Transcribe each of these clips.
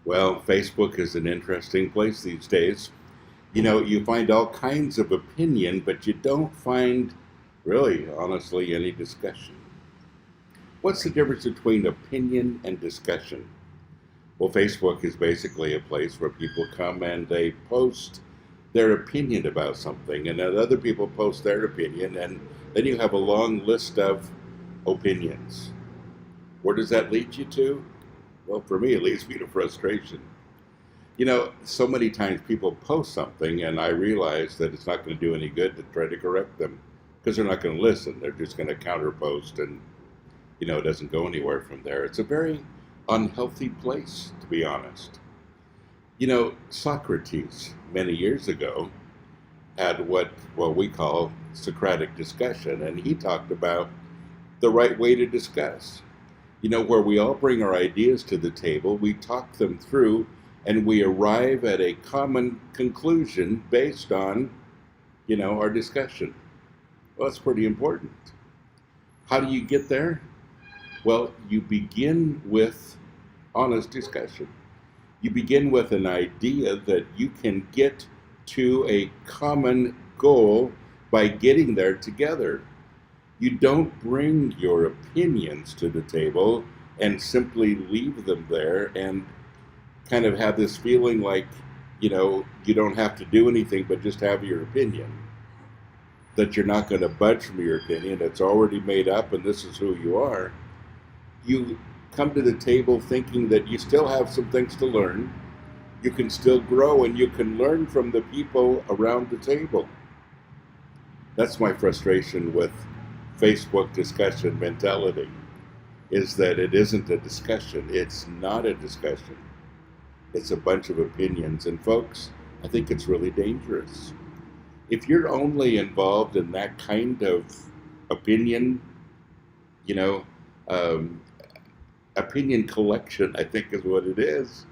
Well, Facebook is an interesting place these days. You know, you find all kinds of opinion, but you don't find, really, honestly, any discussion. What's the difference between opinion and discussion? Well, Facebook is basically a place where people come and they post their opinion about something, and then other people post their opinion, and then you have a long list of opinions. Where does that lead you to? Well, for me, it leads me to frustration. You know, so many times people post something, and I realize that it's not going to do any good to try to correct them because they're not going to listen. They're just going to counterpost, and, it doesn't go anywhere from there. It's a very unhealthy place, to be honest. Socrates, many years ago, had what we call Socratic discussion, and he talked about the right way to discuss. Where we all bring our ideas to the table, we talk them through, and we arrive at a common conclusion based on, our discussion. Well, that's pretty important. How do you get there? Well, you begin with honest discussion. You begin with an idea that you can get to a common goal by getting there together. You don't bring your opinions to the table and simply leave them there and kind of have this feeling like, you don't have to do anything but just have your opinion. That you're not going to budge from your opinion. It's already made up and this is who you are. You come to the table thinking that you still have some things to learn. You can still grow and you can learn from the people around the table. That's my frustration with Facebook discussion mentality, is that it isn't a discussion. It's not a discussion. It's a bunch of opinions. And folks, I think it's really dangerous. If you're only involved in that kind of opinion, you know, opinion collection, I think is what it is.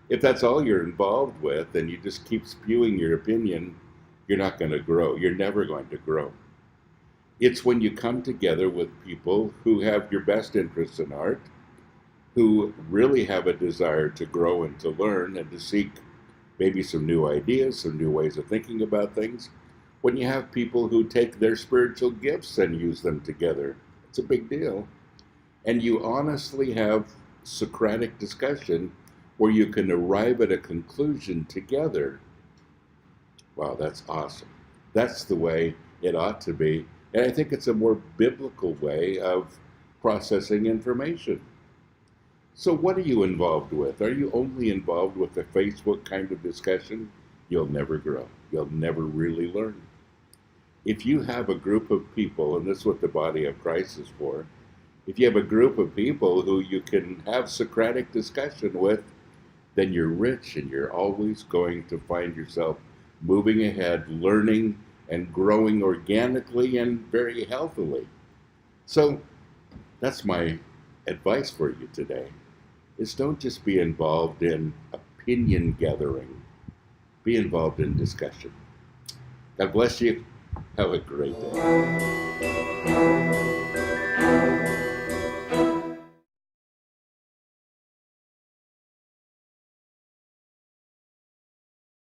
If that's all you're involved with and you just keep spewing your opinion, you're not going to grow. You're never going to grow. It's when you come together with people who have your best interests in heart, who really have a desire to grow and to learn and to seek maybe some new ideas, some new ways of thinking about things. When you have people who take their spiritual gifts and use them together, it's a big deal. And you honestly have Socratic discussion where you can arrive at a conclusion together. Wow, that's awesome. That's the way it ought to be. And I think it's a more biblical way of processing information. So what are you involved with? Are you only involved with the Facebook kind of discussion? You'll never grow. You'll never really learn. If you have a group of people, and this is what the body of Christ is for, if you have a group of people who you can have Socratic discussion with, then you're rich and you're always going to find yourself moving ahead, learning and growing organically and very healthily. So that's my advice for you today, is don't just be involved in opinion gathering. Be involved in discussion. God bless you. Have a great day.